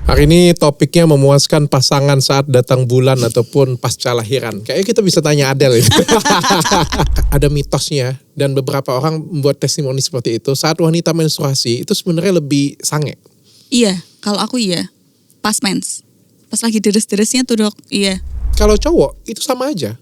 Hari ini topiknya memuaskan pasangan saat datang bulan ataupun pasca lahiran. Kayaknya kita bisa tanya Adele ini. Ada mitosnya dan beberapa orang membuat testimoni seperti itu. Saat wanita menstruasi itu sebenarnya lebih sange. Iya, kalau aku iya. Pas mens. Pas lagi deres-deresnya tuh dok, iya. Kalau cowok itu sama aja.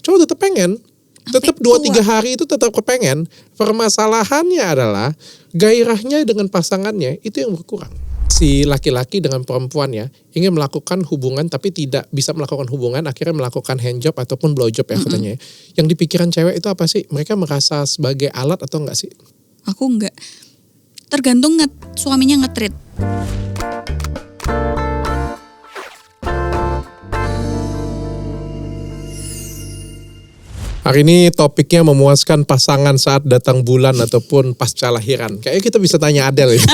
Cowok tetap pengen. Tetap 2-3 hari itu tetap kepengen. Permasalahannya adalah gairahnya dengan pasangannya itu yang berkurang. Si laki-laki dengan perempuannya ingin melakukan hubungan tapi tidak bisa melakukan hubungan, akhirnya melakukan handjob ataupun blowjob ya katanya. Yang dipikiran cewek itu apa sih? Mereka merasa sebagai alat atau enggak sih? Aku enggak. Tergantung suaminya nge-treat. Hari ini topiknya memuaskan pasangan saat datang bulan ataupun pasca lahiran. Kayaknya kita bisa tanya Adele ini.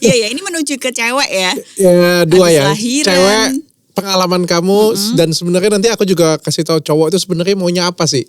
Iya, ini menuju ke cewek ya. Ya, dua habis ya. Lahiran. Cewek, pengalaman kamu dan sebenarnya nanti aku juga kasih tahu cowok itu sebenarnya maunya apa sih?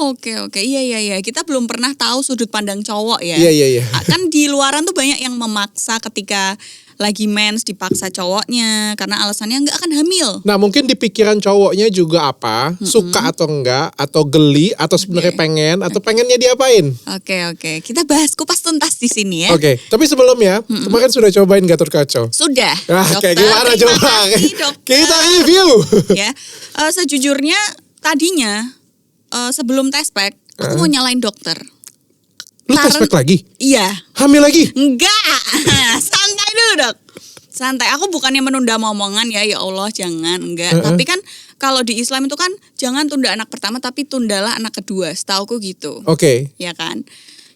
Oke. Iya. Kita belum pernah tahu sudut pandang cowok ya. Iya. Kan di luaran tuh banyak yang memaksa ketika lagi mens dipaksa cowoknya karena alasannya nggak akan hamil. Nah mungkin di pikiran cowoknya juga apa, suka atau enggak, atau geli, atau sebenarnya pengen, atau pengennya diapain? Oke. Kita bahas kupas tuntas di sini ya. Oke, tapi sebelumnya, kemarin sudah cobain Gatot Kaca? Sudah. Kayak gimana coba? Kita review. Ya, sejujurnya tadinya sebelum tes pack, aku mau nyalain dokter. Lu tes pack lagi? Iya. Hamil lagi? Enggak. Santai dulu dok. Santai. Aku bukannya menunda omongan ya Allah jangan. Enggak. Tapi kan kalau di Islam itu kan jangan tunda anak pertama tapi tundalah anak kedua. Setauku gitu. Oke. Ya kan.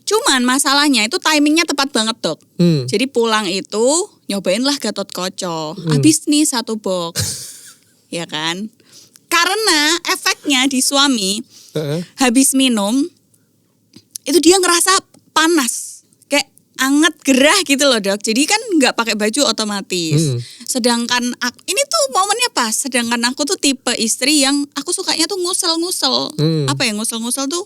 Cuman masalahnya itu timingnya tepat banget dok. Jadi pulang itu nyobainlah Gatot Kaca. Habis nih 1 box. Ya kan. Karena efeknya di suami habis minum itu dia ngerasa panas, kayak anget gerah gitu loh dok. Jadi kan nggak pakai baju otomatis. Sedangkan ini tuh momennya pas. Sedangkan aku tuh tipe istri yang aku sukanya tuh ngusel-ngusel. Apa ya ngusel-ngusel tuh?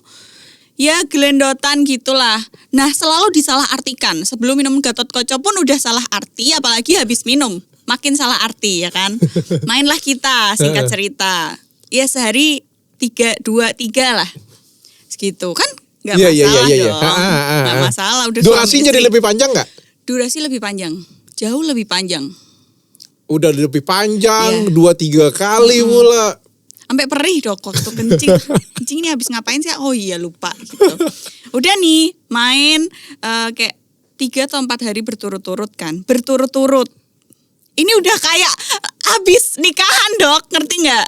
Ya gelendotan gitulah. Nah selalu disalahartikan. Sebelum minum Gatot Kaca pun udah salah arti, apalagi habis minum makin salah arti ya kan. Mainlah kita singkat cerita. Ya sehari 2-3 lah, segitu kan. Gak masalah dong. Gak masalah. Udah durasinya jadi lebih panjang gak? Durasi lebih panjang. Jauh lebih panjang. Udah lebih panjang, 2-3 kali pula. Sampai perih dok waktu kencing. Kencing ini habis ngapain sih? Oh iya lupa gitu. Udah nih main kayak 3 atau 4 hari berturut-turut kan. Berturut-turut. Ini udah kayak habis nikahan dok. Ngerti gak?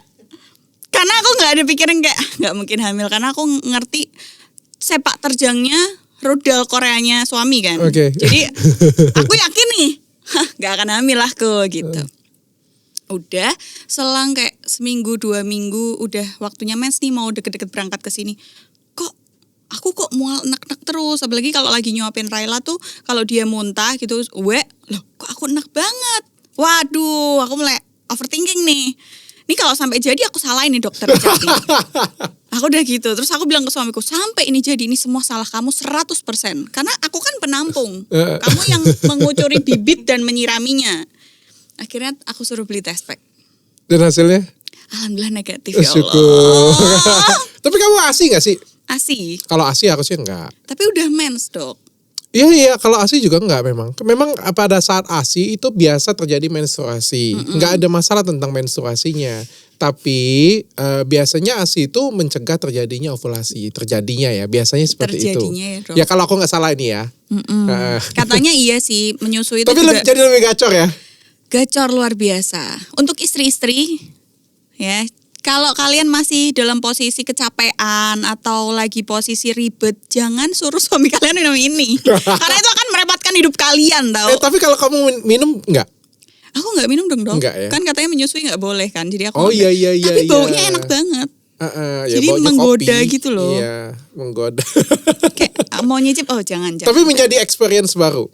Karena aku gak ada pikiran kayak gak mungkin hamil. Karena aku ngerti sepak terjangnya rudal Koreanya suami kan. Jadi aku yakin nih, gak akan hamil lah aku gitu. Udah selang kayak 1-2 minggu udah waktunya mens nih mau deket-deket berangkat ke sini. Aku kok mual enak-enak terus. Apalagi kalau lagi nyuapin Raila tuh kalau dia muntah gitu, loh kok aku enak banget. Waduh, aku mulai overthinking nih. Ini kalau sampai jadi aku salahin nih dokter. Aku udah gitu. Terus aku bilang ke suamiku, sampai ini jadi ini semua salah kamu 100%. Karena aku kan penampung. Kamu yang mengucuri bibit dan menyiraminya. Akhirnya aku suruh beli test pack. Dan hasilnya? Alhamdulillah negatif ya Allah. Tapi kamu ASI gak sih? ASI. Kalau ASI harusnya enggak. Tapi udah mens dok. Iya, kalau ASI juga enggak memang. Memang pada saat ASI itu biasa terjadi menstruasi. Enggak ada masalah tentang menstruasinya. Tapi biasanya ASI itu mencegah terjadinya ovulasi. Terjadinya ya, biasanya seperti itu. Ya, dok. Ya kalau aku enggak salah ini ya. Katanya iya sih, menyusui itu tapi juga. Jadi lebih gacor ya? Gacor luar biasa. Untuk istri-istri ya. Kalau kalian masih dalam posisi kecapean atau lagi posisi ribet, jangan suruh suami kalian minum ini. Karena itu akan merepotkan hidup kalian tau. Tapi kalau kamu minum enggak? Aku enggak minum dong. Enggak, ya? Kan katanya menyusui enggak boleh kan. Jadi aku iya. Tapi baunya enak banget. Jadi menggoda kopi. Gitu loh. Iya, menggoda. Kayak mau nyicip, jangan. Tapi menjadi experience baru.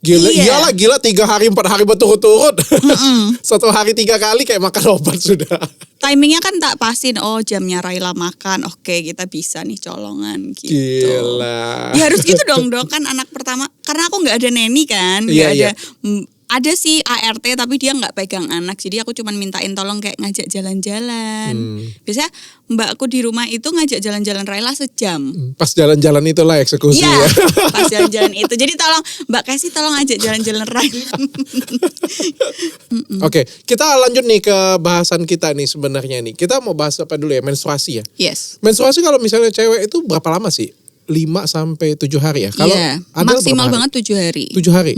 Gila 3 hari 4 hari berturut-turut. 1 hari 3 kali kayak makan obat sudah. Timingnya kan tak pasin. Jamnya Raila makan. Oke, kita bisa nih colongan gitu. Gila. Ya harus gitu dong dok. Kan anak pertama. karena aku nggak ada neni kan, nggak Iya, ada. iya. Ada sih ART tapi dia nggak pegang anak, jadi aku cuman mintain tolong kayak ngajak jalan-jalan. Biasanya mbakku di rumah itu ngajak jalan-jalan Raila sejam. Pas jalan-jalan itulah eksekusi Iya, ya. pas jalan-jalan itu. Jadi tolong Mbak Casey tolong ajak jalan-jalan Raila. Oke, kita lanjut nih ke bahasan kita nih sebenarnya nih. Kita mau bahas apa dulu ya? Menstruasi ya. Yes. Menstruasi kalau misalnya cewek itu berapa lama sih? 5 sampai 7 hari ya. Kalau Iya, Adel maksimal berapa hari? banget 7 hari. 7 hari.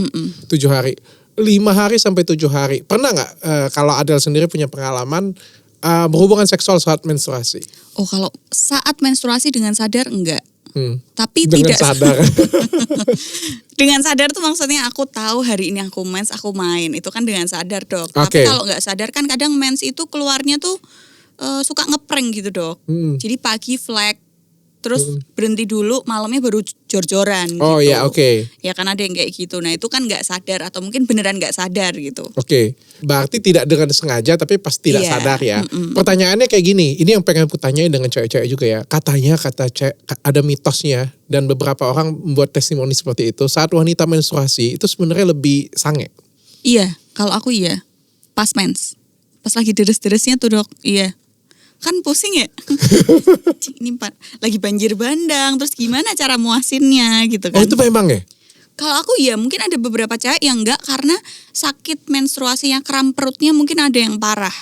7 hari. 5 hari sampai 7 hari. Pernah nggak kalau Adel sendiri punya pengalaman berhubungan seksual saat menstruasi? Oh, kalau saat menstruasi dengan sadar enggak. Tapi Dengan tidak sadar. dengan sadar tuh maksudnya aku tahu hari ini aku mens, aku main. Itu kan dengan sadar, Dok. Tapi Oke. kalau nggak sadar kan kadang mens itu keluarnya tuh suka ngeprank gitu, Dok. Jadi pagi flek, terus berhenti dulu, malamnya baru jor-joran Oh gitu. ya, oke. Ya kan ada yang kayak gitu. Nah itu kan nggak sadar atau mungkin beneran nggak sadar gitu. Oke, berarti tidak dengan sengaja tapi pas tidak Iya. sadar ya. Pertanyaannya kayak gini, ini yang pengen aku tanyain dengan cewek-cewek juga ya. Katanya ada mitosnya dan beberapa orang membuat testimoni seperti itu. Saat wanita menstruasi itu sebenarnya lebih sange. Iya, kalau aku iya. Pas mens. Pas lagi deres-deresnya tuh, Dok. Iya. Kan pusing ya. Cik, ini lagi banjir bandang, terus gimana cara muasinnya gitu kan. Oh itu memang ya? Kalau aku ya mungkin ada beberapa cewek yang enggak karena sakit menstruasinya, kram perutnya mungkin ada yang parah.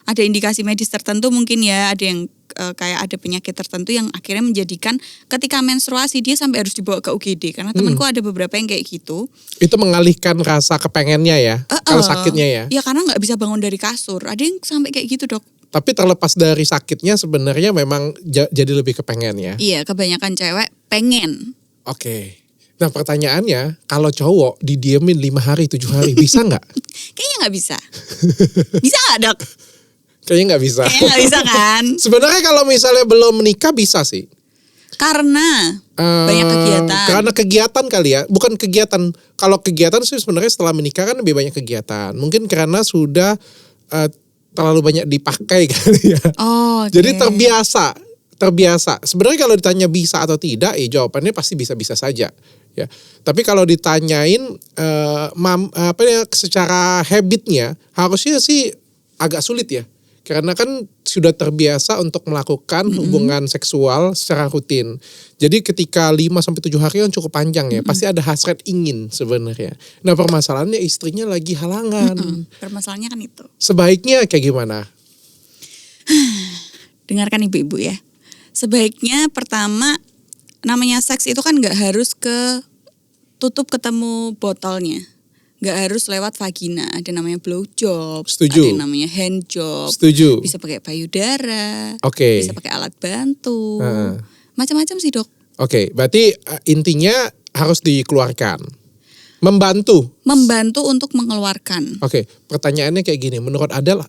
Ada indikasi medis tertentu mungkin ya, ada yang kayak ada penyakit tertentu yang akhirnya menjadikan ketika menstruasi dia sampai harus dibawa ke UGD. Karena temanku ada beberapa yang kayak gitu. Itu mengalihkan rasa kepengennya ya, kalau sakitnya ya. Ya karena nggak bisa bangun dari kasur. Ada yang sampai kayak gitu, Dok. Tapi terlepas dari sakitnya sebenarnya memang jadi lebih kepengen ya. Iya, kebanyakan cewek pengen. Oke. Nah pertanyaannya, kalau cowok didiemin 5 hari, 7 hari, bisa nggak? Kayaknya nggak bisa. Bisa nggak, Dok? Kayaknya nggak bisa. Kayaknya nggak bisa kan? Sebenarnya kalau misalnya belum menikah bisa sih. Karena banyak kegiatan. Karena kegiatan kali ya, bukan kegiatan. Kalau kegiatan sih sebenarnya setelah menikah kan lebih banyak kegiatan. Mungkin karena sudah terlalu banyak dipakai kali ya. Oh, oke. Jadi terbiasa. Sebenarnya kalau ditanya bisa atau tidak, jawabannya pasti bisa-bisa saja. Ya. Tapi kalau ditanyain secara habitnya, harusnya sih agak sulit ya. Karena kan sudah terbiasa untuk melakukan hubungan seksual secara rutin. Jadi ketika 5 sampai 7 hari kan cukup panjang ya. Pasti ada hasrat ingin sebenarnya. Nah, permasalahannya istrinya lagi halangan. Permasalahannya kan itu. Sebaiknya kayak gimana? Dengarkan ibu-ibu ya. Sebaiknya pertama, namanya seks itu kan nggak harus tutup ketemu botolnya. Nggak harus lewat vagina, ada namanya blow job, Setuju. ada yang namanya hand job, Setuju. bisa pakai payudara, Oke. bisa pakai alat bantu, macam-macam sih, Dok. Oke, berarti intinya harus dikeluarkan. Membantu. Membantu untuk mengeluarkan. Oke, pertanyaannya kayak gini. Menurut Adel,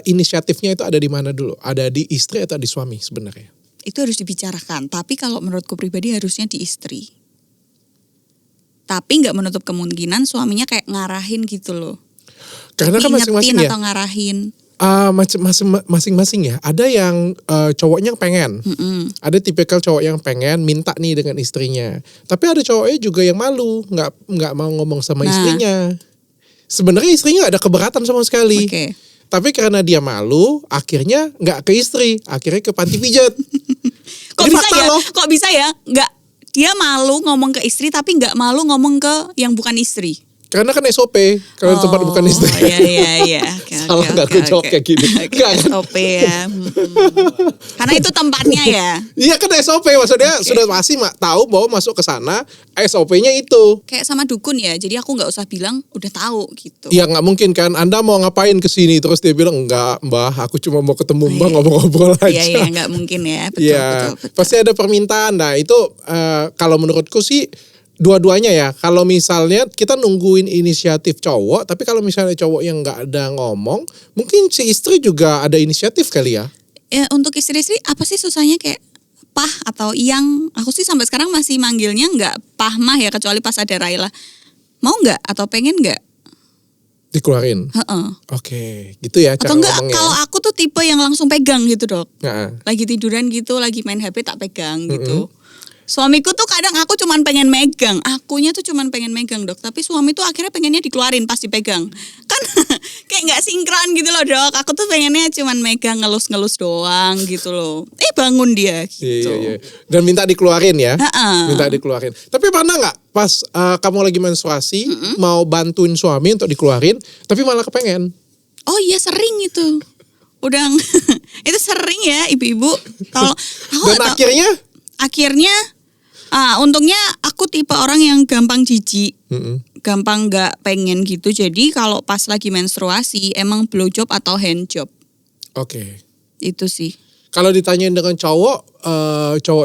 inisiatifnya itu ada di mana dulu? Ada di istri atau di suami sebenarnya? Itu harus dibicarakan, tapi kalau menurutku pribadi harusnya di istri. Tapi nggak menutup kemungkinan suaminya kayak ngarahin gitu loh. Karena kan masing-masing ya. Atau ngarahin. Masing-masing ya. Ada yang cowoknya pengen. Ada tipikal cowok yang pengen minta nih dengan istrinya. Tapi ada cowoknya juga yang malu, nggak mau ngomong sama istrinya. Sebenarnya istrinya nggak ada keberatan sama sekali. Oke. Tapi karena dia malu, akhirnya nggak ke istri, akhirnya ke panti pijat. Kok Jadi bisa fakta ya? loh. Kok bisa ya? Nggak, dia malu ngomong ke istri tapi nggak malu ngomong ke yang bukan istri. Karena kan SOP, kalau tempat bukan istri. Iya. Salah nggak aku jawab kayak gini. Nggak kan? SOP ya. Karena itu tempatnya ya. Iya kan SOP, maksudnya sudah pasti tahu bahwa masuk ke sana SOP-nya itu. Kayak sama dukun ya. Jadi aku nggak usah bilang udah tahu gitu. Iya nggak mungkin kan, Anda mau ngapain ke sini terus dia bilang enggak Mbah, aku cuma mau ketemu Mbah ngobrol-ngobrol aja. Iya nggak mungkin ya. Iya, Betul. pasti ada permintaan. Nah itu kalau menurutku sih dua-duanya ya. Kalau misalnya kita nungguin inisiatif cowok, tapi kalau misalnya cowok yang nggak ada ngomong, mungkin si istri juga ada inisiatif kali ya. Ya, untuk istri-istri apa sih susahnya kayak pah atau yang? Aku sih sampai sekarang masih manggilnya nggak pah mah ya, kecuali pas ada Raila. Mau nggak atau pengen nggak? Dikeluarin. Heeh. Oke, gitu ya cara Atau enggak, ngomongnya. kalau aku tuh tipe yang langsung pegang gitu, Dok. Nah, Lagi tiduran gitu, lagi main HP tak pegang gitu. Suamiku tuh kadang aku cuman pengen megang, akunya tuh cuman pengen megang dok, tapi suami tuh akhirnya pengennya dikeluarin pas dipegang. Kan kayak nggak sinkron gitu loh dok, aku tuh pengennya cuman megang ngelus-ngelus doang gitu loh. Bangun dia gitu. Iya. Dan minta dikeluarin ya. Ha-ha. Minta dikeluarin. Tapi pernah nggak pas kamu lagi menstruasi mau bantuin suami untuk dikeluarin, tapi malah kepengen? Oh iya sering itu. Udah itu sering ya ibu-ibu. Kalau Dan akhirnya untungnya aku tipe orang yang gampang jijik. Mm-mm. Gampang nggak pengen gitu. Jadi kalau pas lagi menstruasi emang blow job atau hand job. Oke. Itu sih. Kalau ditanyain dengan cowok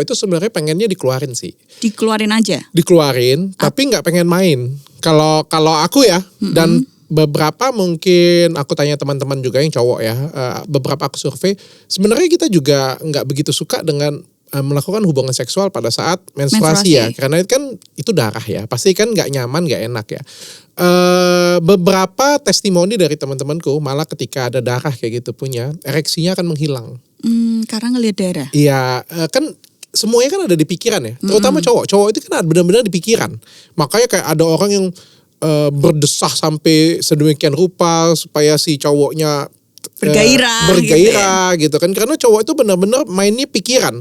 itu sebenarnya pengennya dikeluarin sih. Dikeluarin aja. Dikeluarin, tapi nggak pengen main. Kalau aku ya, dan beberapa mungkin aku tanya teman-teman juga yang cowok ya, beberapa aku survei, sebenarnya kita juga nggak begitu suka dengan melakukan hubungan seksual pada saat menstruasi ya, karena kan itu darah ya, pasti kan nggak nyaman, nggak enak ya. Beberapa testimoni dari teman-temanku malah ketika ada darah kayak gitu punya, ereksinya akan menghilang. Karena ngelihat darah. Iya, kan semuanya kan ada di pikiran ya, terutama cowok itu kan benar-benar di pikiran. Makanya kayak ada orang yang berdesah sampai sedemikian rupa supaya si cowoknya bergairah gitu kan, karena cowok itu benar-benar mainnya pikiran.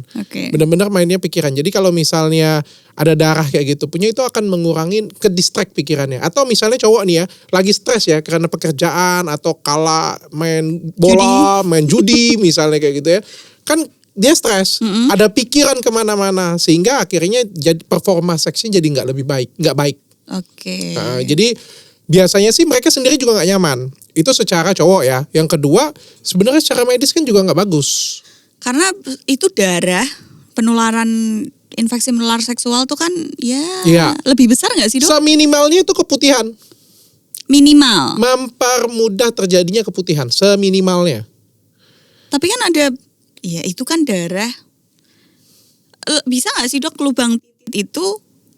Benar-benar mainnya pikiran. Jadi kalau misalnya ada darah kayak gitu punya, itu akan mengurangi ke distract pikirannya. Atau misalnya cowok nih ya lagi stres ya karena pekerjaan atau kalah main bola, main judi misalnya kayak gitu ya, kan dia stres, ada pikiran kemana-mana sehingga akhirnya jadi performa seksnya jadi nggak baik. Jadi biasanya sih mereka sendiri juga nggak nyaman. Itu secara cowok ya. Yang kedua, sebenarnya secara medis kan juga nggak bagus. Karena itu darah, penularan infeksi menular seksual tuh kan lebih besar nggak sih dok? Seminimalnya itu keputihan. Minimal. Mempermudah terjadinya keputihan, seminimalnya. Tapi kan ada, ya itu kan darah. Bisa nggak sih dok lubang titik itu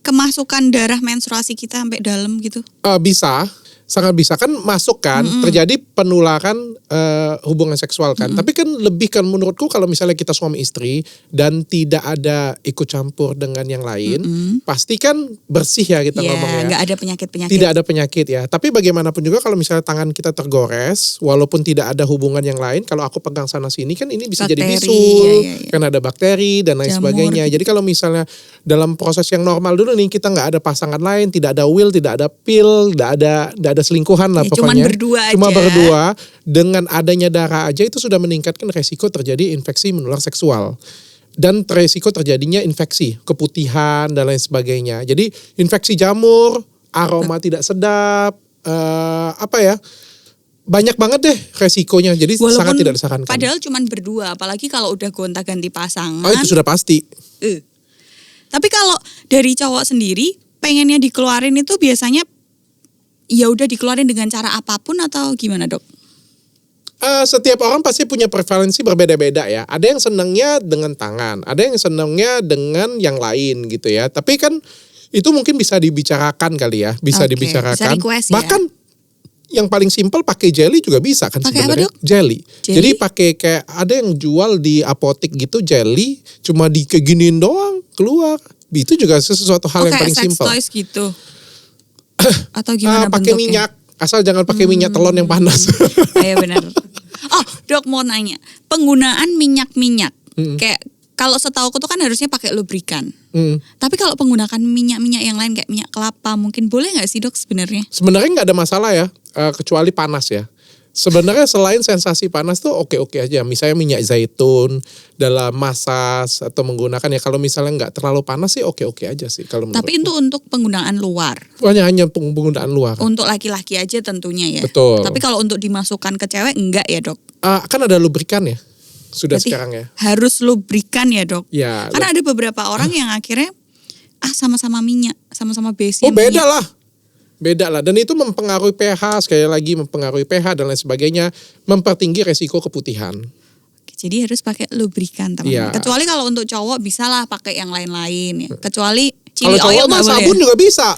kemasukan darah menstruasi kita sampai dalam gitu? Bisa, sangat bisa kan masuk kan, terjadi penularan hubungan seksual kan. Tapi kan lebih kan menurutku kalau misalnya kita suami istri dan tidak ada ikut campur dengan yang lain, pasti kan bersih ya kita ngomongnya. Nggak ada penyakit-penyakit. Tidak ada penyakit ya. Tapi bagaimanapun juga kalau misalnya tangan kita tergores, walaupun tidak ada hubungan yang lain, kalau aku pegang sana sini kan ini bisa jadi bisul, kan ada bakteri dan lain sebagainya. Jadi kalau misalnya dalam proses yang normal dulu nih, kita nggak ada pasangan lain, tidak ada will, tidak ada pill, tidak ada selingkuhan lah pokoknya. Cuma berdua. Dengan adanya darah aja itu sudah meningkatkan resiko terjadi infeksi menular seksual. Dan resiko terjadinya infeksi, keputihan dan lain sebagainya. Jadi infeksi jamur, aroma tidak sedap, banyak banget deh resikonya. Jadi sangat tidak disarankan. Padahal cuma berdua, apalagi kalau udah gonta-ganti pasangan. Oh itu sudah pasti. Tapi kalau dari cowok sendiri pengennya dikeluarin itu biasanya ya udah dikeluarin dengan cara apapun atau gimana dok? Setiap orang pasti punya preferensi berbeda-beda ya. Ada yang senangnya dengan tangan, ada yang senangnya dengan yang lain gitu ya. Tapi kan itu mungkin bisa dibicarakan kali ya, bisa dibicarakan. Bisa request, bahkan yang paling simpel pakai jelly juga bisa kan sebenarnya. Jelly. Jadi pakai kayak ada yang jual di apotek gitu jelly, cuma dikeginiin doang keluar. Itu juga sesuatu hal yang paling simpel. Kayak sex toys gitu. Atau gimana pakai minyak, asal jangan pakai minyak telon yang panas. Iya benar. Oh dok mau nanya, penggunaan minyak-minyak kayak kalau setauku tuh kan harusnya pakai lubrikan. Tapi kalau penggunaan minyak-minyak yang lain kayak minyak kelapa mungkin boleh nggak sih dok sebenarnya? Sebenarnya nggak ada masalah ya, kecuali panas ya. Sebenarnya selain sensasi panas tuh oke-oke aja. Misalnya minyak zaitun dalam massage atau menggunakan ya, kalau misalnya nggak terlalu panas sih oke-oke aja sih kalau menurutku. Tapi itu untuk penggunaan luar. Hanya penggunaan luar. Untuk laki-laki aja tentunya ya. Betul. Tapi kalau untuk dimasukkan ke cewek enggak ya dok? Kan ada lubrikan ya. Sudah berarti sekarang ya. Harus lubrikan ya dok? Ya. Karena ada beberapa orang yang akhirnya sama-sama minyak, sama-sama base. Oh beda lah. Beda lah, dan itu mempengaruhi pH, sekali lagi mempengaruhi pH dan lain sebagainya, mempertinggi resiko keputihan. Jadi harus pakai lubrikan teman-teman. Kecuali kalau untuk cowok bisa lah pakai yang lain-lain ya. Kecuali chili oil nggak boleh. Sabun juga bisa.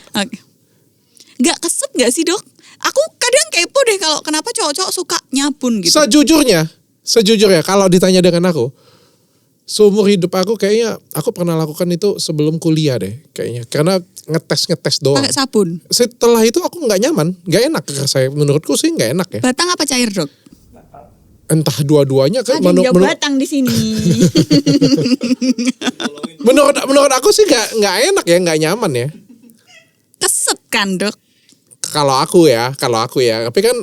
Nggak keset nggak sih dok? Aku kadang kepo deh kalau kenapa cowok-cowok suka nyabun gitu. Sejujurnya kalau ditanya dengan aku, Seumur hidup aku kayaknya aku pernah lakukan itu sebelum kuliah deh kayaknya. Karena ngetes doang. Pakai sabun. Setelah itu aku nggak nyaman, nggak enak. Menurutku sih nggak enak ya. Batang apa cair, Dok? Entah dua-duanya kan. Ada yang jauh batang di sini. menurut aku sih nggak enak ya, nggak nyaman ya. Keset kan, Dok? Kalau aku ya. Tapi kan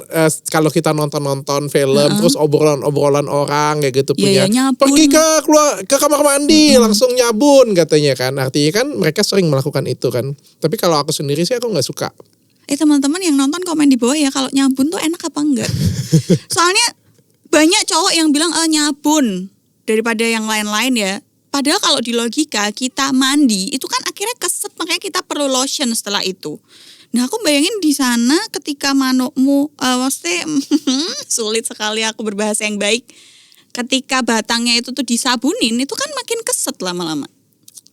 kalau kita nonton film terus obrolan orang kayak gitu punya. Pergi ke kamar mandi langsung nyabun katanya kan. Artinya kan mereka sering melakukan itu kan. Tapi kalau aku sendiri sih aku nggak suka. Teman-teman yang nonton komen di bawah ya, kalau nyabun tuh enak apa enggak? Soalnya banyak cowok yang bilang nyabun daripada yang lain-lain ya. Padahal kalau di logika kita mandi itu kan akhirnya keset, makanya kita perlu lotion setelah itu. Nah aku bayangin di sana ketika manukmu, maksudnya sulit sekali aku berbahasa yang baik. Ketika batangnya itu tuh disabunin, itu kan makin keset lama-lama.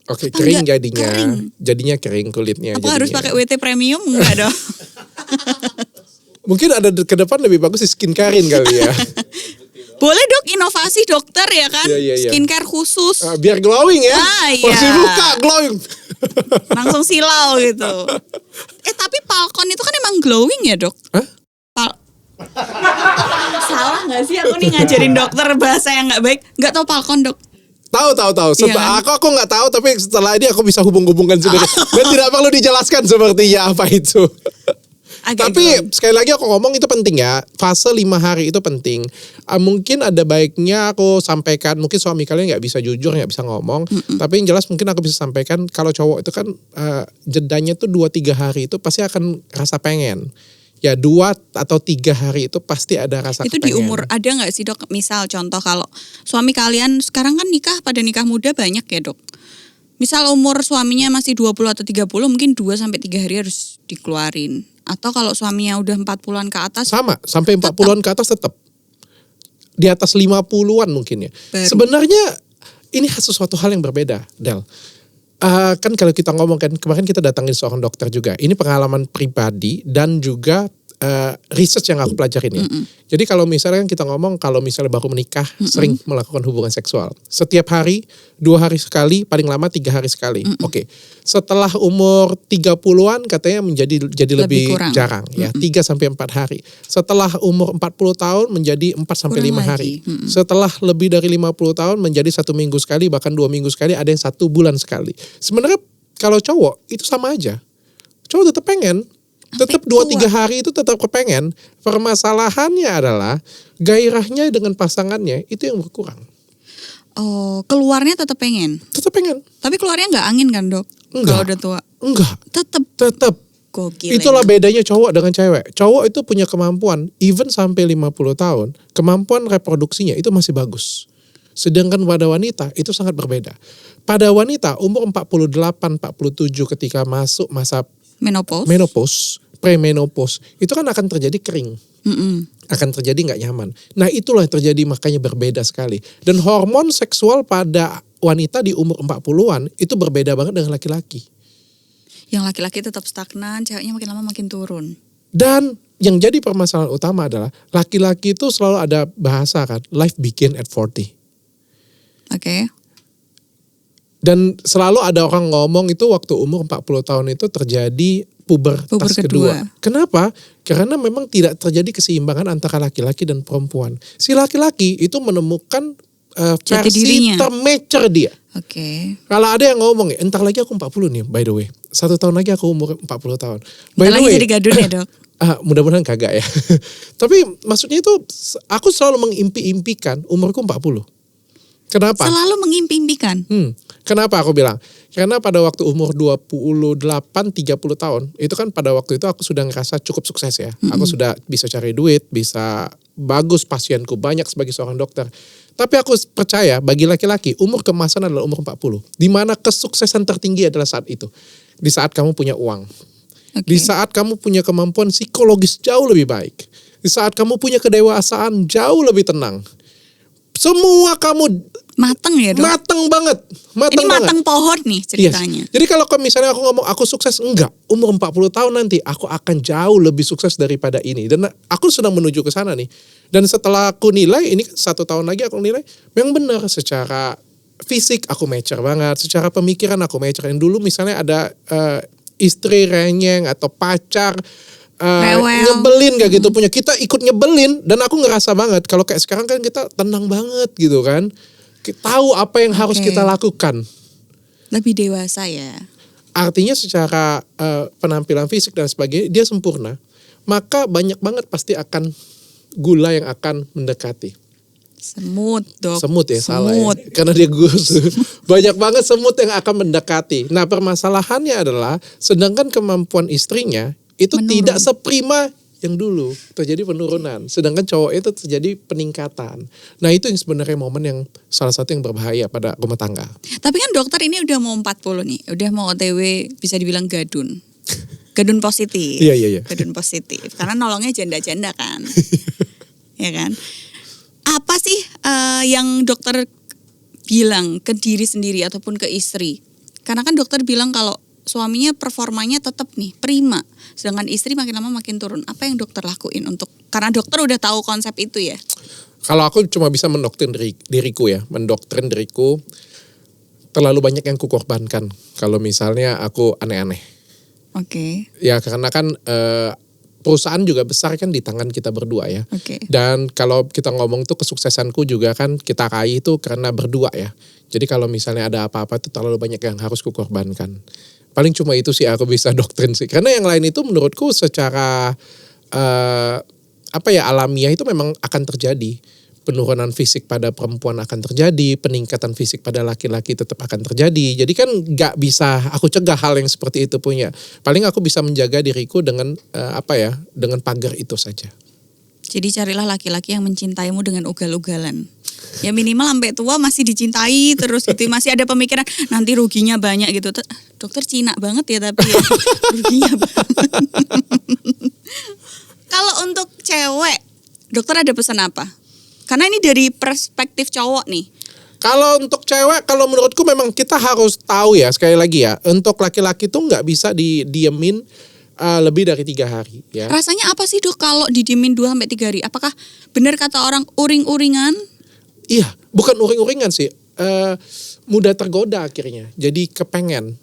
Oke, kering jadinya. Jadinya kering kulitnya. Apa harus pakai WT premium? Enggak dong. Mungkin ada ke depan lebih bagus di skincarein kali ya. Boleh Dok, inovasi dokter ya kan, Iya. skincare khusus. Biar glowing ya. Iya. Bersih muka glowing. Langsung silau gitu. Tapi Falcon itu kan emang glowing ya Dok? Hah? Salah gak sih aku nih ngajarin dokter bahasa yang gak baik? Gak tahu Falcon Dok? Tahu. Iya kan? Aku nggak tahu, tapi setelah ini aku bisa hubung-hubungkan sendiri. Dan tidak perlu dijelaskan sepertinya apa itu. Tapi sekali lagi aku ngomong itu penting ya. Fase 5 hari itu penting. Mungkin ada baiknya aku sampaikan. Mungkin suami kalian nggak bisa jujur, nggak bisa ngomong. Tapi yang jelas mungkin aku bisa sampaikan. Kalau cowok itu kan jedanya tuh 2-3 hari itu pasti akan rasa pengen. Ya 2 atau 3 hari itu pasti ada rasa itu kepengen. Di umur ada nggak sih Dok? Misal contoh kalau suami kalian sekarang kan pada nikah muda banyak ya Dok. Misal umur suaminya masih 20 atau 30 mungkin 2-3 hari harus dikeluarin. Atau kalau suaminya udah 40-an ke atas. Sama, sampai 40-an ke atas tetap. Di atas 50-an mungkin ya. Baru. Sebenarnya ini sesuatu hal yang berbeda, Del. Kan kalau kita ngomong kan, kemarin kita datangin seorang dokter juga. Ini pengalaman pribadi dan juga research yang aku pelajarin ya. Jadi kalau misalnya kita ngomong kalau misalnya baru menikah sering melakukan hubungan seksual. Setiap hari, 2 hari sekali, paling lama 3 hari sekali. Oke. Setelah umur 30-an katanya jadi lebih jarang ya, 3-4 hari. Setelah umur 40 tahun menjadi 4-5 hari. Setelah lebih dari 50 tahun menjadi 1 minggu sekali, bahkan 2 minggu sekali, ada yang 1 bulan sekali. Sebenarnya kalau cowok itu sama aja. Cowok tetap pengen. Tetap 2-3 hari itu tetap kepengen. Permasalahannya adalah gairahnya dengan pasangannya itu yang berkurang. Oh, keluarnya tetap pengen. Tetap pengen. Tapi keluarnya nggak angin kan Dok? Kalau udah tua. Enggak. Tetap. Gokil. Itulah bedanya cowok dengan cewek. Cowok itu punya kemampuan even sampai 50 tahun, kemampuan reproduksinya itu masih bagus. Sedangkan pada wanita itu sangat berbeda. Pada wanita umur 48, 47 ketika masuk masa menopause, premenopause, itu kan akan terjadi kering. Akan terjadi nggak nyaman. Nah itulah yang terjadi, makanya berbeda sekali. Dan hormon seksual pada wanita di umur 40-an itu berbeda banget dengan laki-laki. Yang laki-laki tetap stagnan, ceweknya makin lama makin turun. Dan yang jadi permasalahan utama adalah laki-laki itu selalu ada bahasa kan, life begin at 40. Oke. Dan selalu ada orang ngomong itu waktu umur 40 tahun itu terjadi pubertas kedua. Kenapa? Karena memang tidak terjadi keseimbangan antara laki-laki dan perempuan. Si laki-laki itu menemukan versi termature dia. Oke. Kalau ada yang ngomong, entar lagi aku 40 nih by the way. 1 tahun lagi aku umur 40 tahun. By the way, jadi gadun ya Dok? Mudah-mudahan kagak ya. Tapi maksudnya itu aku selalu mengimpi-impikan umurku 40. Kenapa? Selalu mengimpi-impikan. Kenapa aku bilang? Karena pada waktu umur 28-30 tahun, itu kan pada waktu itu aku sudah ngerasa cukup sukses ya. Aku sudah bisa cari duit, bisa bagus, pasienku banyak sebagai seorang dokter. Tapi aku percaya bagi laki-laki, umur keemasan adalah umur 40. Di mana kesuksesan tertinggi adalah saat itu. Di saat kamu punya uang. Okay. Di saat kamu punya kemampuan psikologis jauh lebih baik. Di saat kamu punya kedewasaan jauh lebih tenang. Semua kamu mateng ya Dok? Mateng banget. Ini mateng pohon nih ceritanya. Yes. Jadi kalau misalnya aku ngomong aku sukses, enggak. Umur 40 tahun nanti aku akan jauh lebih sukses daripada ini. Dan aku sedang menuju ke sana nih. Dan setelah aku nilai, ini 1 tahun lagi aku nilai, memang benar secara fisik aku mature banget, secara pemikiran aku mature. Yang dulu misalnya ada istri renyeng atau pacar Rewel. nyebelin kayak gitu punya, kita ikut nyebelin, dan aku ngerasa banget kalau kayak sekarang kan kita tenang banget gitu kan. Kita tahu apa yang harus kita lakukan. Lebih dewasa ya. Artinya secara penampilan fisik dan sebagainya dia sempurna. Maka banyak banget pasti akan gula yang akan mendekati. Semut dok. Semut ya, salah ya. Semut. Karena dia gus. Banyak banget semut yang akan mendekati. Nah permasalahannya adalah sedangkan kemampuan istrinya itu Menurun. tidak seprima yang dulu. Terjadi penurunan. Sedangkan cowok itu terjadi peningkatan. Nah itu yang sebenarnya momen yang salah satu yang berbahaya pada rumah tangga. Tapi kan dokter ini udah mau 40 nih. Udah mau OTW bisa dibilang gadun. Gadun positif. Iya. Gadun positif. Karena nolongnya janda-janda kan. Ya kan. Apa sih yang dokter bilang ke diri sendiri ataupun ke istri? Karena kan dokter bilang kalau suaminya performanya tetap nih prima, sedangkan istri makin lama makin turun. Apa yang dokter lakuin untuk, karena dokter udah tahu konsep itu ya? Kalau aku cuma bisa mendoktrin diriku ya, mendoktrin diriku, terlalu banyak yang kukorbankan kalau misalnya aku aneh-aneh. Oke. Ya karena kan perusahaan juga besar kan di tangan kita berdua ya. Oke. Dan kalau kita ngomong tuh kesuksesanku juga kan kita raih itu karena berdua ya. Jadi kalau misalnya ada apa-apa itu terlalu banyak yang harus kukorbankan. Paling cuma itu sih aku bisa doktrin sih. Karena yang lain itu menurutku secara alamiah itu memang akan terjadi. Penurunan fisik pada perempuan akan terjadi, peningkatan fisik pada laki-laki tetap akan terjadi. Jadi kan nggak bisa aku cegah hal yang seperti itu punya. Paling aku bisa menjaga diriku dengan dengan pagar itu saja. Jadi carilah laki-laki yang mencintaimu dengan ugal-ugalan. Ya minimal sampai tua masih dicintai terus gitu. Masih ada pemikiran nanti ruginya banyak gitu. Dokter Cina banget ya tapi ya. Ruginya banget. Kalau untuk cewek, dokter ada pesan apa? Karena ini dari perspektif cowok nih. Kalau untuk cewek, kalau menurutku memang kita harus tahu ya, sekali lagi ya, untuk laki-laki tuh nggak bisa didiemin lebih dari 3 hari ya. Rasanya apa sih dok kalau didiemin 2-3 hari? Apakah benar kata orang uring-uringan? Iya, bukan uring-uringan sih. Mudah tergoda akhirnya. Jadi kepengen.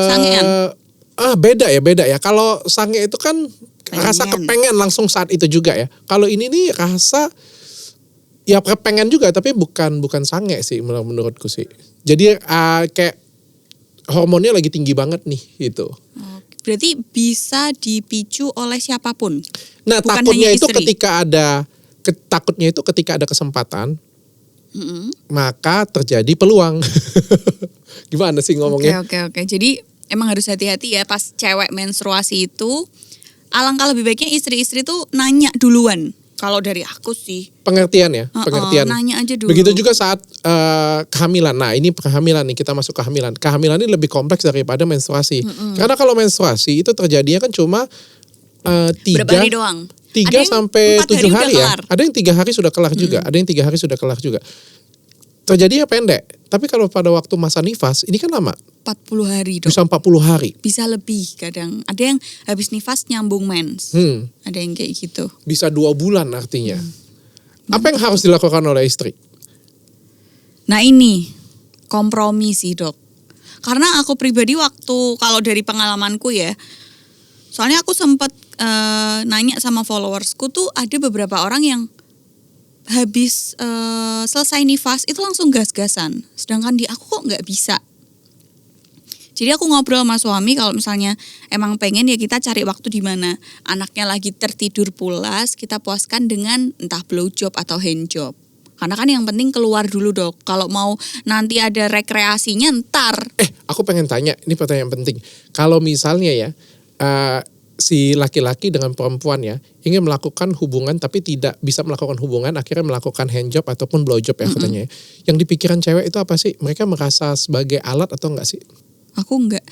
Sangean? Beda ya. Kalau sange itu kan rasa kepengen langsung saat itu juga ya. Kalau ini nih rasa ya kepengen juga tapi bukan sange sih menurutku sih. Jadi kayak hormonnya lagi tinggi banget nih gitu. Berarti bisa dipicu oleh siapapun. Nah, bukan takutnya hanya itu istri. ketika ada kesempatan, maka terjadi peluang. Gimana sih ngomongnya? Oke. Jadi emang harus hati-hati ya pas cewek menstruasi itu. Alangkah lebih baiknya istri-istri tuh nanya duluan. Kalau dari aku sih. Pengertian ya, pengertian. Nanya aja dulu. Begitu juga saat kehamilan. Nah ini kehamilan nih, kita masuk kehamilan. Kehamilan ini lebih kompleks daripada menstruasi. Karena kalau menstruasi itu terjadinya kan cuma 3 berapa hari doang? 3 sampai 7 hari ya. kelar. Ada yang 3 hari sudah kelar juga. Ada yang 3 hari sudah kelar juga. Terjadinya pendek. Tapi kalau pada waktu masa nifas, ini kan lama. 40 hari dong. Bisa 40 hari. Bisa lebih kadang. Ada yang habis nifas nyambung mens. Ada yang kayak gitu. Bisa 2 bulan artinya. Apa yang harus dilakukan oleh istri? Nah ini kompromi sih dok. Karena aku pribadi waktu kalau dari pengalamanku ya. Soalnya aku sempat nanya sama followersku tuh ada beberapa orang yang habis selesai nifas itu langsung gas-gasan. Sedangkan di aku kok nggak bisa. Jadi aku ngobrol sama suami kalau misalnya emang pengen ya kita cari waktu di mana anaknya lagi tertidur pulas, kita puaskan dengan entah blow job atau hand job. Karena kan yang penting keluar dulu dok. Kalau mau nanti ada rekreasinya ntar. Aku pengen tanya, ini pertanyaan penting. Kalau misalnya ya si laki-laki dengan perempuan ya ingin melakukan hubungan tapi tidak bisa melakukan hubungan, akhirnya melakukan hand job ataupun blow job ya katanya. Yang di pikiran cewek itu apa sih? Mereka merasa sebagai alat atau enggak sih? Aku enggak.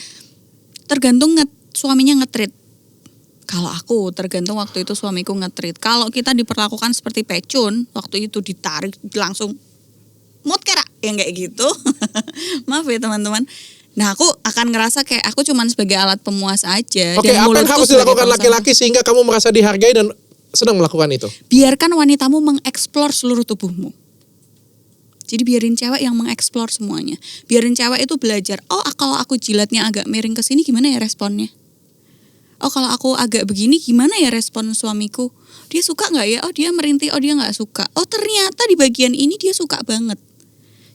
Tergantung suaminya nge-treat. Kalau aku tergantung waktu itu suamiku nge-treat. Kalau kita diperlakukan seperti pecun, waktu itu ditarik langsung mut kera yang kayak gitu. Maaf ya teman-teman. Nah aku akan ngerasa kayak aku cuman sebagai alat pemuas aja. Oke, apa yang harus dilakukan laki-laki sehingga kamu merasa dihargai dan senang melakukan itu? Biarkan wanitamu mengeksplor seluruh tubuhmu. Jadi biarin cewek yang mengeksplor semuanya. Biarin cewek itu belajar, oh kalau aku jilatnya agak miring ke sini gimana ya responnya? Oh kalau aku agak begini gimana ya respon suamiku? Dia suka gak ya? Oh dia merintih, oh dia gak suka. Oh ternyata di bagian ini dia suka banget.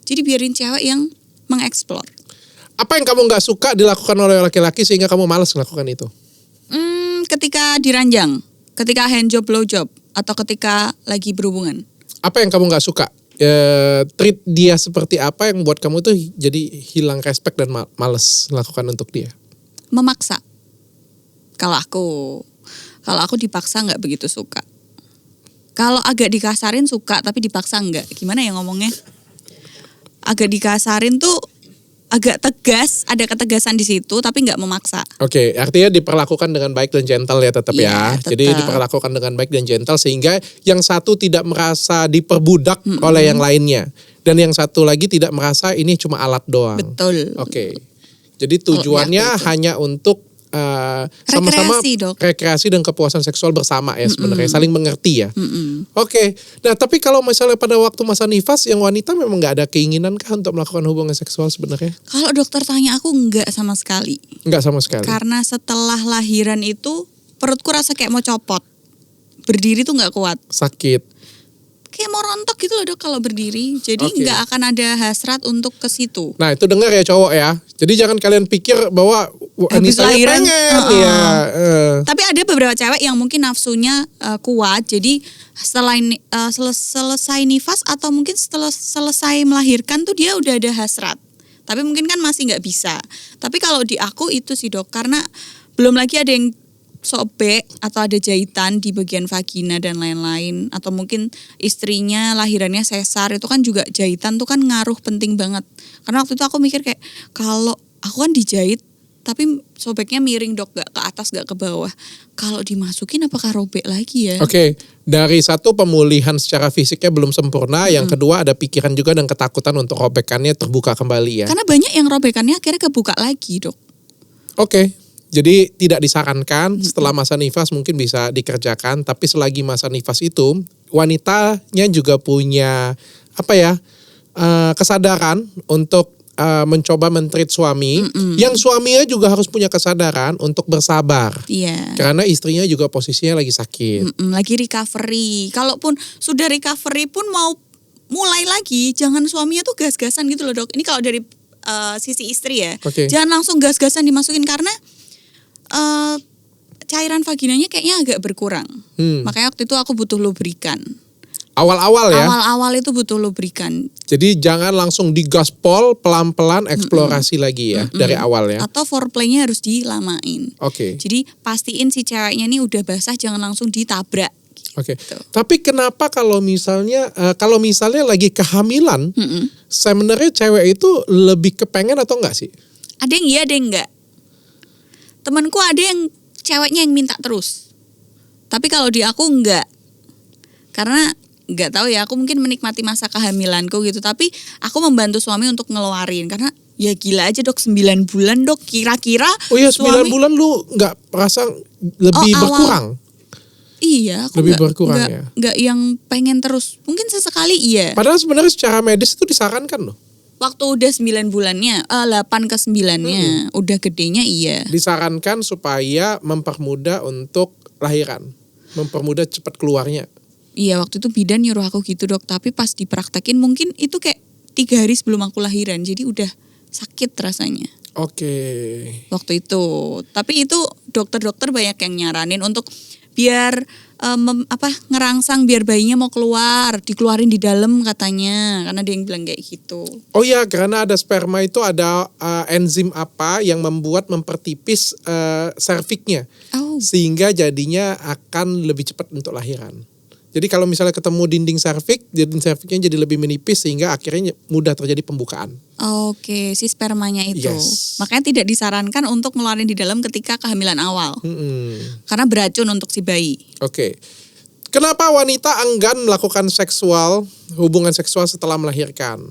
Jadi biarin cewek yang mengeksplor. Apa yang kamu gak suka dilakukan oleh laki-laki sehingga kamu malas melakukan itu? Ketika diranjang, ketika hand job, blow job, atau ketika lagi berhubungan. Apa yang kamu gak suka? Treat dia seperti apa yang buat kamu tuh jadi hilang respect dan males lakukan untuk dia? Memaksa. Kalau aku dipaksa nggak begitu suka. Kalau agak dikasarin suka, tapi dipaksa nggak. Gimana ya ngomongnya? Agak dikasarin tuh agak tegas, ada ketegasan di situ, tapi nggak memaksa. Oke, artinya diperlakukan dengan baik dan gentle ya tetap ya. Tetap. Jadi diperlakukan dengan baik dan gentle sehingga yang satu tidak merasa diperbudak oleh yang lainnya. Dan yang satu lagi tidak merasa ini cuma alat doang. Betul. Oke. Jadi tujuannya hanya untuk sama-sama Rekreasi, Dok. rekreasi dan kepuasan seksual bersama ya sebenarnya, saling mengerti ya. Mm-mm. Oke, nah tapi kalau misalnya pada waktu masa nifas yang wanita memang nggak ada keinginan kah untuk melakukan hubungan seksual sebenarnya? Kalau dokter tanya aku nggak sama sekali. Nggak sama sekali. Karena setelah lahiran itu perutku rasa kayak mau copot. Berdiri tuh nggak kuat. Sakit. Kayak mau rontok gitu loh dok kalau berdiri. Jadi Oke. nggak akan ada hasrat untuk ke situ. Nah itu dengar ya cowok ya. Jadi jangan kalian pikir bahwa Habis wanitanya lahiran, pengen ya. Tapi ada beberapa cewek yang mungkin nafsunya kuat. Jadi selesai nifas atau mungkin setelah selesai melahirkan tuh dia udah ada hasrat. Tapi mungkin kan masih nggak bisa. Tapi kalau di aku itu sih dok, karena belum lagi ada yang sobek atau ada jahitan di bagian vagina dan lain-lain, atau mungkin istrinya lahirannya sesar, itu kan juga jahitan tuh kan ngaruh penting banget. Karena waktu itu aku mikir kayak kalau aku kan dijahit tapi sobeknya miring dok, gak ke atas gak ke bawah. Kalau dimasukin apakah robek lagi ya? Oke, dari satu pemulihan secara fisiknya belum sempurna, yang kedua ada pikiran juga dan ketakutan untuk robekannya terbuka kembali ya. Karena banyak yang robekannya akhirnya kebuka lagi dok. Oke. Jadi tidak disarankan setelah masa nifas mungkin bisa dikerjakan, tapi selagi masa nifas itu wanitanya juga punya kesadaran untuk mencoba men-treat suami, yang suaminya juga harus punya kesadaran untuk bersabar. Iya. Karena istrinya juga posisinya lagi sakit. Lagi recovery. Kalaupun sudah recovery pun mau mulai lagi, jangan suaminya tuh gas-gasan gitu loh dok. Ini kalau dari sisi istri ya. Oke. Jangan langsung gas-gasan dimasukin karena cairan vaginanya kayaknya agak berkurang. Makanya waktu itu aku butuh lubrikan. Awal-awal ya. Awal-awal itu butuh lubrikan. Jadi jangan langsung digaspol, pelan-pelan eksplorasi lagi ya dari awal ya. Atau foreplaynya harus dilamain. Oke. Jadi pastiin si ceweknya ini udah basah, jangan langsung ditabrak. Oke. Tapi kenapa kalau misalnya lagi kehamilan, sebenarnya cewek itu lebih kepengen atau enggak sih? Ada yang iya, ada yang enggak. Temanku ada yang ceweknya yang minta terus. Tapi kalau di aku enggak. Karena enggak tahu ya, aku mungkin menikmati masa kehamilanku gitu. Tapi aku membantu suami untuk ngeluarin. Karena ya gila aja dok, 9 bulan dok. Kira-kira Oh iya 9 bulan lu enggak merasa lebih berkurang? Iya, aku Lebih berkurang ya? Enggak yang pengen terus. Mungkin sesekali iya. Padahal sebenarnya secara medis itu disarankan loh. Waktu udah 9 bulannya, 8 ke 9-nya, udah gedenya iya. Disarankan supaya mempermudah untuk lahiran. Mempermudah cepat keluarnya. Iya, waktu itu bidan nyuruh aku gitu dok. Tapi pas dipraktekin mungkin itu kayak 3 hari sebelum aku lahiran. Jadi udah sakit rasanya. Oke. Waktu itu. Tapi itu dokter-dokter banyak yang nyaranin untuk biar ngerangsang biar bayinya mau keluar, dikeluarin di dalam katanya, karena dia yang bilang kayak gitu. Oh iya, karena ada sperma itu ada enzim apa yang mempertipis serviknya, sehingga jadinya akan lebih cepat untuk lahiran. Jadi kalau misalnya ketemu dinding serviknya jadi lebih menipis sehingga akhirnya mudah terjadi pembukaan. Oke, si spermanya itu. Yes. Makanya tidak disarankan untuk ngeluarin di dalam ketika kehamilan awal. Karena beracun untuk si bayi. Oke. Kenapa wanita enggan melakukan hubungan seksual setelah melahirkan?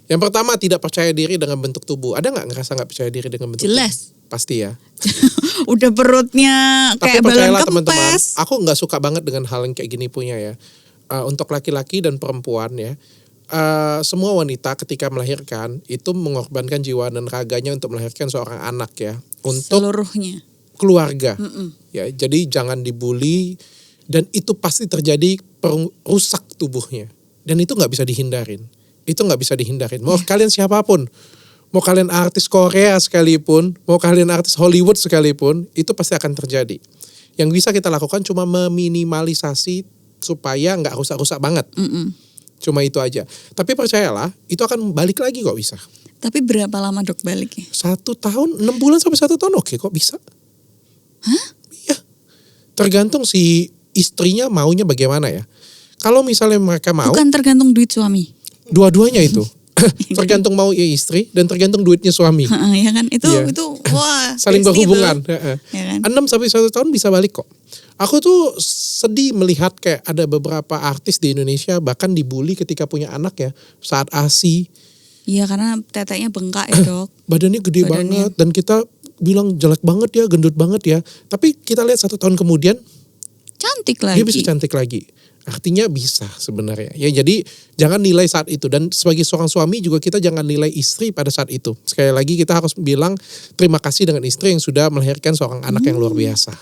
Yang pertama, tidak percaya diri dengan bentuk tubuh. Ada nggak ngerasa nggak percaya diri dengan bentuk Jelas. tubuh? Pasti ya. Udah perutnya kayak balon percayalah teman-teman, kempes. aku nggak suka banget dengan hal yang kayak gini punya ya. Untuk laki-laki dan perempuan ya, semua wanita ketika melahirkan itu mengorbankan jiwa dan raganya untuk melahirkan seorang anak ya, untuk Seluruhnya. keluarga. Ya, jadi jangan dibully dan itu pasti terjadi rusak tubuhnya. Dan itu nggak bisa dihindarin. Itu nggak bisa dihindarin. Mau kalian siapapun, mau kalian artis Korea sekalipun, mau kalian artis Hollywood sekalipun, itu pasti akan terjadi. Yang bisa kita lakukan cuma meminimalisasi supaya nggak rusak-rusak banget. Cuma itu aja. Tapi percayalah, itu akan balik lagi kok bisa. Tapi berapa lama dok baliknya? 1 tahun, 6 bulan sampai 1 tahun oke kok bisa. Hah? Iya. Tergantung si istrinya maunya bagaimana ya. Kalau misalnya mereka mau, Bukan tergantung duit suami. dua-duanya itu. Tergantung mau istri dan tergantung duitnya suami. Ya kan itu Iya. wah Saling pasti berhubungan. tuh. Ya kan? 6 sampai 1 tahun bisa balik kok. Aku tuh sedih melihat kayak ada beberapa artis di Indonesia bahkan dibully ketika punya anak ya. Saat ASI, Iya karena teteknya bengkak ya dok. badannya gede banget dan kita bilang jelek banget ya, gendut banget ya. Tapi kita lihat 1 tahun kemudian Cantik lagi. dia bisa cantik lagi. Artinya bisa sebenarnya. Ya jadi jangan nilai saat itu. Dan sebagai seorang suami juga kita jangan nilai istri pada saat itu. Sekali lagi kita harus bilang terima kasih dengan istri yang sudah melahirkan seorang anak yang luar biasa.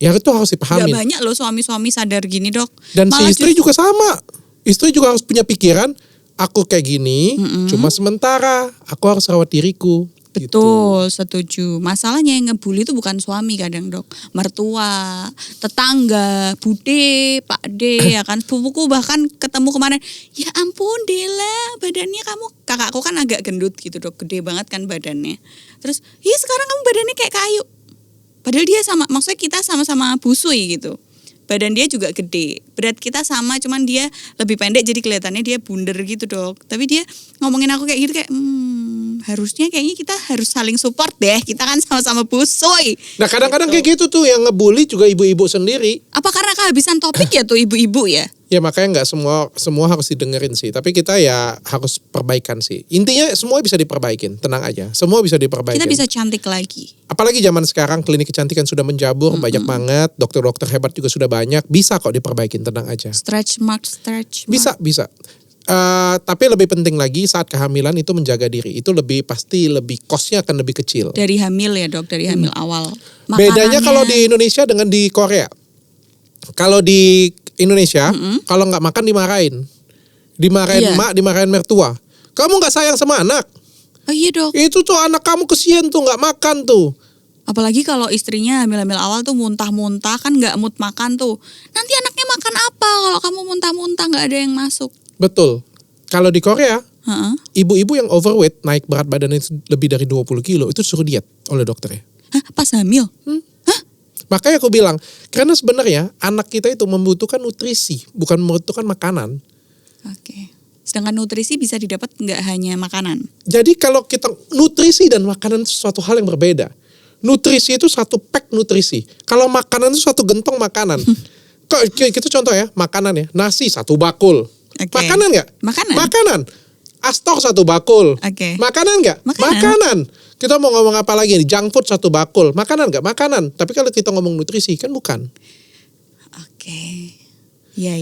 Ya itu harus Gak dipahami. banyak loh suami-suami sadar gini dok. Dan si Malah istri juga sama. Istri juga harus punya pikiran, aku kayak gini cuma sementara. Aku harus rawat diriku. Gitu. Betul, setuju. Masalahnya yang ngebully itu bukan suami kadang dok, mertua, tetangga, bude, pak de, ya kan, sepupuku bahkan ketemu kemarin, ya ampun Dela, badannya kamu, kakakku kan agak gendut gitu dok, gede banget kan badannya. Terus, iya sekarang kamu badannya kayak kayu. Padahal dia sama, maksudnya kita sama-sama busui gitu. Badan dia juga gede, berat kita sama, cuman dia lebih pendek jadi kelihatannya dia bundar gitu dok. Tapi dia ngomongin aku kayak gitu kayak, harusnya kayaknya kita harus saling support deh. Kita kan sama-sama busui. Nah kadang-kadang Gitu. kayak gitu tuh yang ngebully juga ibu-ibu sendiri. Apa karena kehabisan topik ya tuh ibu-ibu ya? Ya makanya nggak semua harus didengerin sih. Tapi kita ya harus perbaikan sih. Intinya semua bisa diperbaikin, tenang aja. Semua bisa diperbaikin. Kita bisa cantik lagi. Apalagi zaman sekarang klinik kecantikan sudah menjabur, banyak banget. Dokter-dokter hebat juga sudah banyak. Bisa kok diperbaikin, tenang aja. Stretch mark. Bisa. Tapi lebih penting lagi saat kehamilan itu menjaga diri. Itu pasti lebih cost-nya akan lebih kecil. Dari hamil ya dok, dari hamil awal. Bedanya Makanannya- kalau di Indonesia dengan di Korea. Kalau di Indonesia, kalau nggak makan dimarahin. Dimarahin Iya. emak, dimarahin mertua. Kamu nggak sayang sama anak. Oh iya dok. Itu tuh anak kamu kesian tuh nggak makan tuh. Apalagi kalau istrinya hamil-hamil awal tuh muntah-muntah kan nggak mood makan tuh. Nanti anaknya makan apa kalau kamu muntah-muntah nggak ada yang masuk. Betul. Kalau di Korea, Heeh. ibu-ibu yang overweight naik berat badannya lebih dari 20 kilo itu suruh diet oleh dokternya. Hah, pas hamil? Makanya aku bilang, karena sebenarnya anak kita itu membutuhkan nutrisi, bukan membutuhkan makanan. Oke. Sedangkan nutrisi bisa didapat nggak hanya makanan. Jadi kalau kita nutrisi dan makanan itu suatu hal yang berbeda. Nutrisi itu satu pack nutrisi. Kalau makanan itu satu gentong makanan. Kita contoh ya, makanan ya, nasi satu bakul. Oke. Makanan nggak? Makanan. Astor satu bakul. Oke. Makanan nggak? Makanan. Kita mau ngomong apa lagi nih? Junk food satu bakul. Makanan nggak? Makanan. Tapi kalau kita ngomong nutrisi kan bukan. Oke. Ya.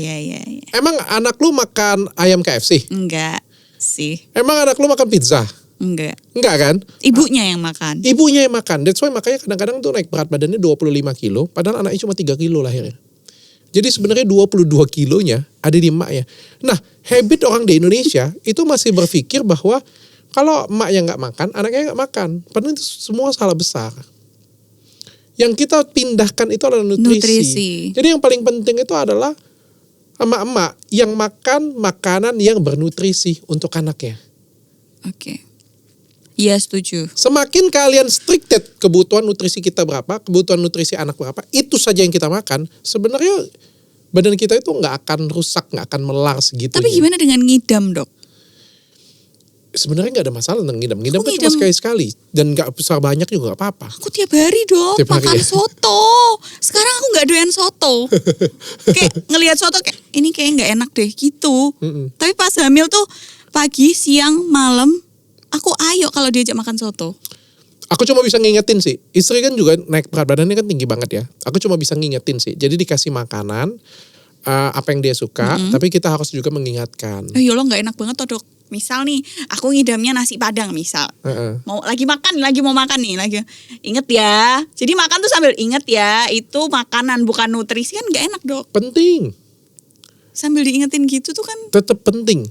Emang anak lu makan ayam KFC? Enggak sih. Emang anak lu makan pizza? Enggak. Enggak kan? Ibunya yang makan. Ibunya yang makan. That's why makanya kadang-kadang tuh naik berat badannya 25 kilo. Padahal anaknya cuma 3 kilo lahirnya. Jadi sebenarnya 22 kilonya ada di emaknya. Nah, habit orang di Indonesia itu masih berpikir bahwa kalau emaknya nggak makan, anaknya nggak makan. Padahal itu semua salah besar. Yang kita pindahkan itu adalah nutrisi. Jadi yang paling penting itu adalah emak-emak yang makan makanan yang bernutrisi untuk anaknya. Oke. Iya setuju. Semakin kalian stricted kebutuhan nutrisi kita berapa, kebutuhan nutrisi anak berapa, itu saja yang kita makan. Sebenarnya badan kita itu nggak akan rusak, nggak akan melar segitu. Tapi gimana dengan ngidam dok? Sebenarnya nggak ada masalah tentang ngidam. Ngidam Kok kan cuma ngidam? sekali-sekali dan nggak besar banyak juga nggak apa-apa. Aku tiap hari dok Tiap hari makan ya? soto. Sekarang aku nggak doyan soto. Kayak ngelihat soto kayak ini kayak nggak enak deh gitu. Tapi pas hamil tuh pagi, siang, malam aku ayo kalau diajak makan soto. Aku cuma bisa ngingetin sih. Istri kan juga naik berat badannya kan tinggi banget ya. Aku cuma bisa ngingetin sih. Jadi dikasih makanan, apa yang dia suka, tapi kita harus juga mengingatkan. Ya Allah nggak enak banget toh dok. Misal nih, aku ngidamnya nasi padang misal. Mau mau makan nih, inget ya. Jadi makan tuh sambil inget ya, itu makanan bukan nutrisi kan nggak enak dok. Penting. Sambil diingetin gitu tuh kan. Tetap penting.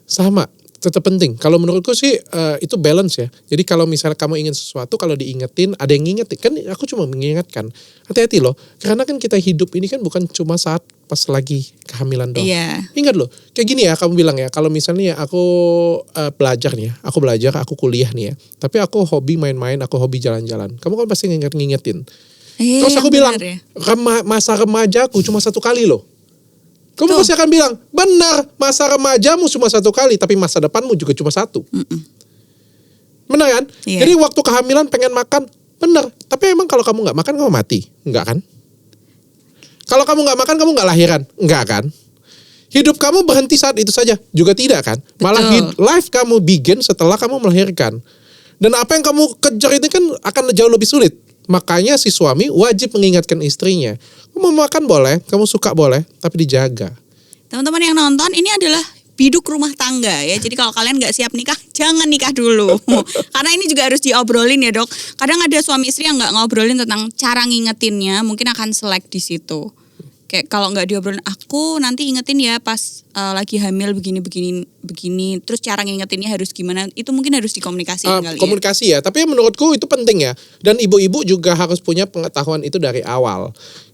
Sama. Tetap penting. Kalau menurutku sih itu balance ya. Jadi kalau misalnya kamu ingin sesuatu, kalau diingetin, ada yang ngingetin. Kan aku cuma mengingatkan. Hati-hati loh. Karena kan kita hidup ini kan bukan cuma saat pas lagi kehamilan doang. Iya. Ingat loh. Kayak gini ya, kamu bilang ya. Kalau misalnya aku belajar nih ya. Aku kuliah nih ya. Tapi aku hobi main-main, aku hobi jalan-jalan. Kamu kan pasti ngingetin. Terus aku bilang, ya. masa remajaku cuma 1 kali loh. Kamu pasti akan bilang, benar, masa remajamu cuma 1 kali, tapi masa depanmu juga cuma 1. Benar kan? Iya. Jadi waktu kehamilan pengen makan, benar. Tapi emang kalau kamu gak makan, kamu mati? Enggak kan? Kalau kamu gak makan, kamu gak lahiran? Enggak kan? Hidup kamu berhenti saat itu saja? Juga tidak kan? Malah life kamu begin setelah kamu melahirkan. Dan apa yang kamu kejar itu kan akan jauh lebih sulit. Makanya si suami wajib mengingatkan istrinya. Kamu mau makan boleh, kamu suka boleh, tapi dijaga. Teman-teman yang nonton, ini adalah biduk rumah tangga ya. Jadi kalau kalian nggak siap nikah, jangan nikah dulu. Karena ini juga harus diobrolin ya dok. Kadang ada suami istri yang nggak ngobrolin tentang cara ngingetinnya, mungkin akan selek di situ. Kayak kalau nggak diobrolin, aku nanti ingetin ya pas lagi hamil begini. Terus cara ngingetinnya harus gimana? Itu mungkin harus dikomunikasikan kali ya. Komunikasi ya, tapi menurutku itu penting ya. Dan ibu-ibu juga harus punya pengetahuan itu dari awal.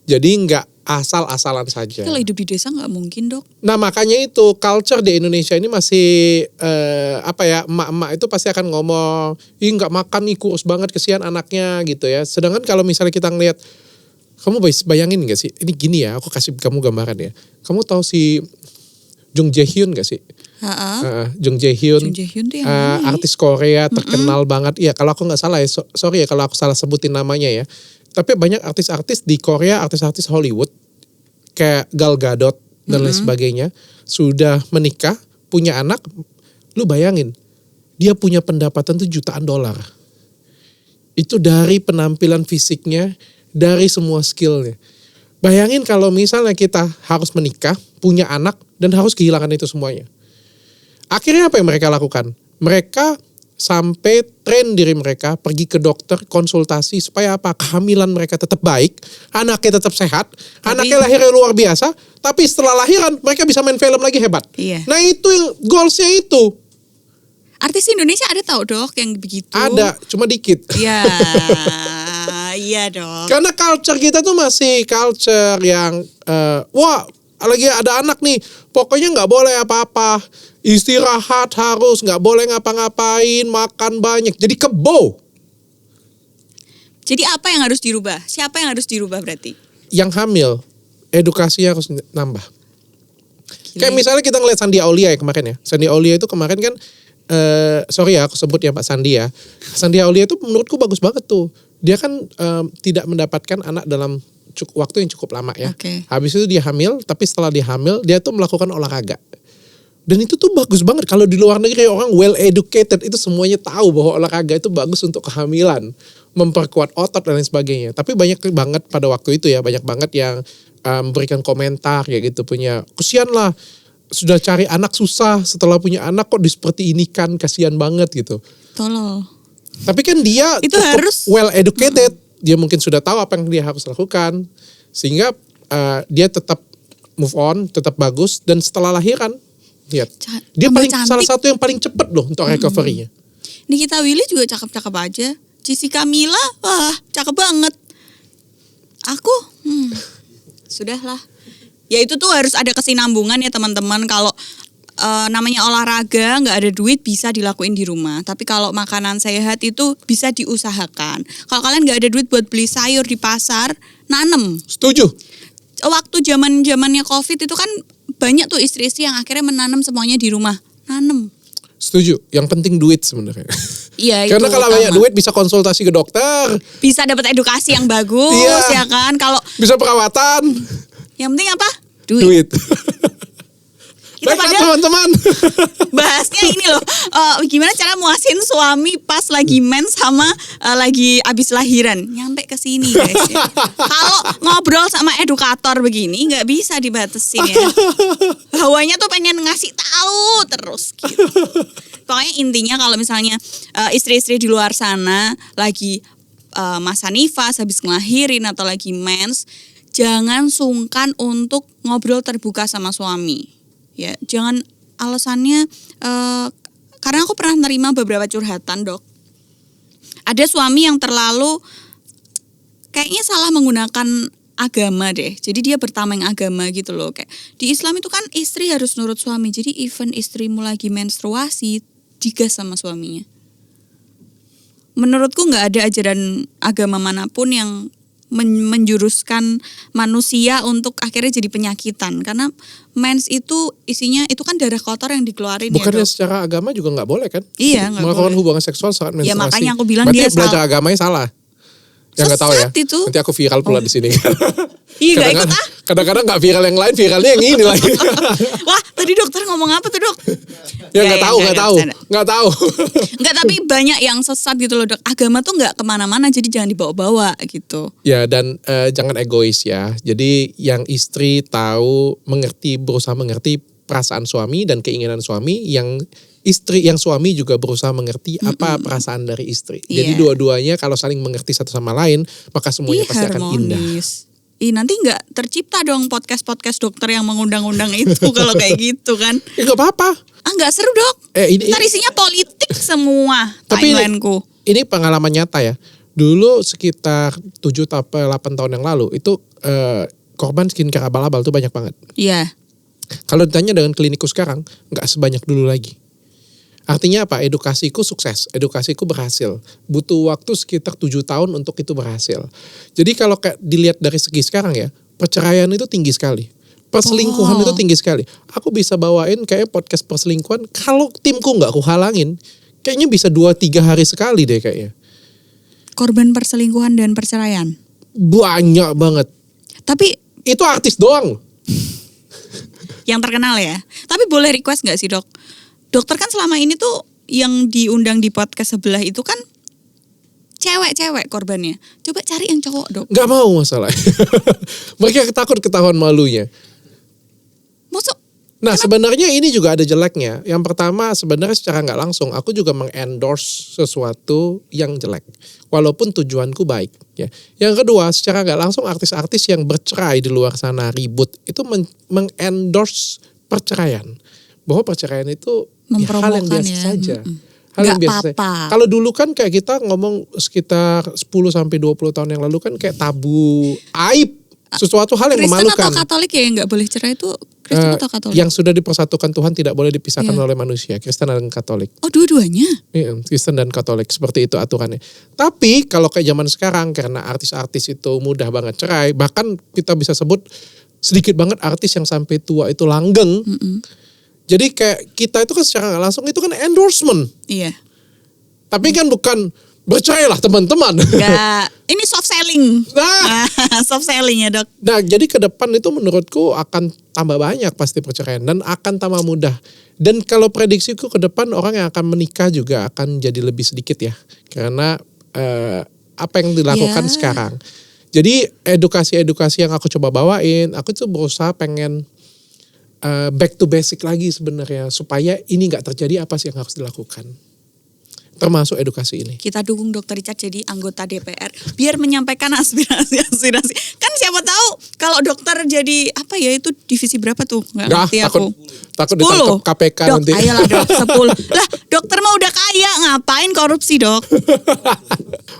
Jadi nggak asal-asalan saja. Kalau hidup di desa nggak mungkin dok. Nah makanya itu culture di Indonesia ini masih emak-emak itu pasti akan ngomong, ih nggak makan nih kurus banget kesian anaknya gitu ya. Sedangkan kalau misalnya kita ngelihat, kamu bayangin gak sih? Ini gini ya, aku kasih kamu gambaran ya. Kamu tahu si Jung Jae Hyun gak sih? Jung Jae Hyun tuh yang mana artis Korea terkenal banget. Iya kalau aku nggak salah ya, sorry ya kalau aku salah sebutin namanya ya. Tapi banyak artis-artis di Korea, artis-artis Hollywood kayak Gal Gadot dan lain sebagainya sudah menikah, punya anak. Lu bayangin, dia punya pendapatan tuh jutaan dolar. Itu dari penampilan fisiknya, dari semua skillnya. Bayangin kalau misalnya kita harus menikah, punya anak, dan harus kehilangan itu semuanya. Akhirnya apa yang mereka lakukan? Mereka sampai train diri mereka, pergi ke dokter, konsultasi, supaya apa? Kehamilan mereka tetap baik, anaknya tetap sehat, anaknya lahirnya luar biasa, tapi setelah lahiran mereka bisa main film lagi hebat. Iya. Nah itu yang goalsnya itu. Artis Indonesia ada tau dok yang begitu? Ada, cuma dikit. Iya, iya dok. Karena culture kita tuh masih culture yang wah lagi ada anak nih, pokoknya nggak boleh apa-apa, istirahat harus, nggak boleh ngapa-ngapain, makan banyak, jadi kebo. Jadi apa yang harus dirubah? Siapa yang harus dirubah berarti? Yang hamil, edukasinya harus nambah. Gila. Kayak misalnya kita ngeliat Sandi Aulia ya kemarin ya. Sandi Aulia itu kemarin kan, sorry ya aku sebut ya Pak Sandi ya. Sandi Aulia itu menurutku bagus banget tuh. Dia kan tidak mendapatkan anak dalam waktu yang cukup lama ya. Okay. Habis itu dia hamil, tapi setelah dia hamil, dia tuh melakukan olahraga. Dan itu tuh bagus banget. Kalau di luar negeri orang well educated, itu semuanya tahu bahwa olahraga itu bagus untuk kehamilan. Memperkuat otot dan lain sebagainya. Tapi banyak banget pada waktu itu ya, banyak banget yang memberikan komentar ya gitu, punya kesian lah. Sudah cari anak susah, setelah punya anak kok seperti ini kan, kasihan banget gitu. Tolol. Tapi kan dia itu harus well educated. Dia mungkin sudah tahu apa yang dia harus lakukan. Sehingga dia tetap move on, tetap bagus. Dan setelah lahiran, lihat. Dia salah satu yang paling cepat loh untuk recovery-nya. Nikita Willy juga cakep-cakep aja. Jessica Mila, wah cakep banget. Aku, sudahlah. Ya itu tuh harus ada kesinambungan ya teman-teman. Kalau namanya olahraga nggak ada duit bisa dilakuin di rumah, tapi kalau makanan sehat itu bisa diusahakan. Kalau kalian nggak ada duit buat beli sayur di pasar, nanem. Setuju. Waktu zamannya COVID itu kan banyak tuh istri-istri yang akhirnya menanam semuanya di rumah, nanem. Setuju. Yang penting duit sebenarnya. Iya itu. Karena kalau banyak duit bisa konsultasi ke dokter, bisa dapat edukasi yang bagus, ya kan. Kalau bisa perawatan. yang penting apa? Duit. Baiklah padahal teman-teman. bahasnya ini loh, gimana cara muasin suami pas lagi mens sama lagi abis lahiran. Nyampe ke sini guys ya. Kalau ngobrol sama edukator begini nggak bisa dibatasin ya. Hawanya tuh pengen ngasih tahu terus gitu. Pokoknya intinya kalau misalnya istri-istri di luar sana lagi masa nifas, habis ngelahirin atau lagi mens, jangan sungkan untuk ngobrol terbuka sama suami. Ya, jangan alasannya karena aku pernah nerima beberapa curhatan, Dok. Ada suami yang terlalu kayaknya salah menggunakan agama deh. Jadi dia bertameng agama gitu loh. Kayak di Islam itu kan istri harus nurut suami. Jadi even istrimu lagi menstruasi, digas sama suaminya. Menurutku nggak ada ajaran agama manapun yang menjuruskan manusia untuk akhirnya jadi penyakitan. Karena mens itu isinya itu kan darah kotor yang dikeluarin. Bukannya ya, secara agama juga nggak boleh kan? Iya, nggak melakukan boleh. hubungan seksual saat menstruasi. Ya makanya aku bilang berarti dia belajar agamanya salah. Ya nggak tahu ya. Sesat itu. Nanti aku viral pula di sini. Iya nggak ikut ah. Kadang-kadang nggak viral yang lain, viralnya yang ini lagi. Wah tadi dokter ngomong apa tuh, Dok? Ya nggak tahu. Nggak, tapi banyak yang sesat gitu loh, Dok. Agama tuh nggak kemana-mana, jadi jangan dibawa-bawa gitu. Ya dan jangan egois ya. Jadi yang istri tahu, berusaha mengerti perasaan suami dan keinginan suami, yang suami juga berusaha mengerti apa perasaan dari istri. Jadi Iya. dua-duanya kalau saling mengerti satu sama lain, maka semuanya pasti akan indah. Nanti nggak tercipta dong podcast dokter yang mengundang-undang itu kalau kayak gitu kan. Nggak apa-apa. Nggak seru, Dok. Ntar isinya politik semua Tapi timeline-ku. ini pengalaman nyata ya. Dulu sekitar 7-8 tahun yang lalu itu korban skincare abal-abal tuh banyak banget. Iya. Kalau ditanya dengan kliniku sekarang, nggak sebanyak dulu lagi. Artinya apa? Edukasiku sukses, edukasiku berhasil. Butuh waktu sekitar 7 tahun untuk itu berhasil. Jadi kalau kayak dilihat dari segi sekarang ya, perceraian itu tinggi sekali. Perselingkuhan itu tinggi sekali. Aku bisa bawain kayak podcast perselingkuhan, kalau timku nggak aku halangin, kayaknya bisa 2-3 hari sekali deh kayaknya. Korban perselingkuhan dan perceraian. Banyak banget. Tapi Itu artis doang. yang terkenal ya. Tapi boleh request nggak sih, Dok? Dokter kan selama ini tuh yang diundang di podcast sebelah itu kan cewek-cewek korbannya. Coba cari yang cowok, Dok. Nggak mau masalah. Mereka takut ketahuan malunya. Masuk. Nah sebenarnya ini juga ada jeleknya. Yang pertama sebenarnya secara nggak langsung aku juga mengendorse sesuatu yang jelek. Walaupun tujuanku baik. Ya. Yang kedua secara nggak langsung artis-artis yang bercerai di luar sana ribut itu mengendorse perceraian. Bahwa perceraian itu ya, hal yang biasa saja. Hal yang biasa. Kalau dulu kan kayak kita ngomong sekitar 10-20 tahun yang lalu kan kayak tabu, aib, sesuatu hal yang Kristen memalukan. atau Katolik ya yang nggak boleh cerai itu Kristen atau Katolik? Yang sudah dipersatukan Tuhan tidak boleh dipisahkan oleh manusia, Kristen dan Katolik. Oh dua-duanya? Iya, Kristen dan Katolik seperti itu aturannya. Tapi kalau kayak zaman sekarang karena artis-artis itu mudah banget cerai, bahkan kita bisa sebut sedikit banget artis yang sampai tua itu langgeng. Jadi kayak kita itu kan secara nggak langsung itu kan endorsement. Iya. Tapi kan bukan bercerailah teman-teman. Enggak. Ini soft selling. Nah. Soft selling ya, Dok. Nah jadi ke depan itu menurutku akan tambah banyak pasti perceraian dan akan tambah mudah. Dan kalau prediksiku ke depan orang yang akan menikah juga akan jadi lebih sedikit ya. Karena apa yang dilakukan sekarang. Jadi edukasi-edukasi yang aku coba bawain, aku tuh berusaha pengen back to basic lagi sebenarnya supaya ini nggak terjadi apa sih yang harus dilakukan, termasuk edukasi ini. Kita dukung Dr. Richard jadi anggota DPR biar menyampaikan aspirasi. Kan siapa tahu kalau dokter jadi apa ya itu divisi berapa tuh? Nggak ngerti aku. Takut ditangkap KPK Dok, nanti. ayolah Dok, 10. Lah dokter mah udah kaya, ngapain korupsi, Dok?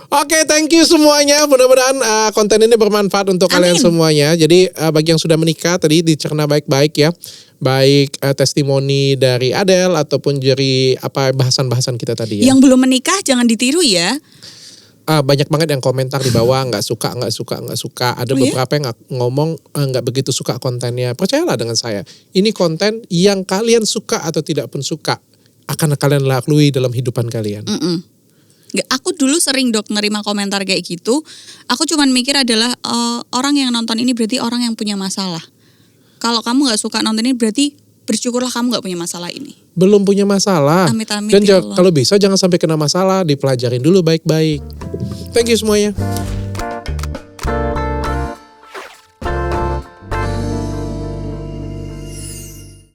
Oke, thank you semuanya. Mudah-mudahan konten ini bermanfaat untuk kalian semuanya. Jadi bagi yang sudah menikah tadi dicerna baik-baik ya. Baik testimoni dari Adele ataupun dari bahasan-bahasan kita tadi ya. Yang belum menikah jangan ditiru ya. Banyak banget yang komentar di bawah nggak suka. Ada beberapa yang ngomong nggak begitu suka kontennya. Percayalah dengan saya. Ini konten yang kalian suka atau tidak pun suka akan kalian lalui dalam hidupan kalian. Aku dulu sering Dok nerima komentar kayak gitu. Aku cuman mikir adalah orang yang nonton ini berarti orang yang punya masalah. Kalau kamu nggak suka nonton ini berarti bersyukurlah kamu nggak punya masalah ini. Belum punya masalah. Amit-amit Dan ya Allah. kalau bisa jangan sampai kena masalah, dipelajarin dulu baik-baik. Thank you semuanya.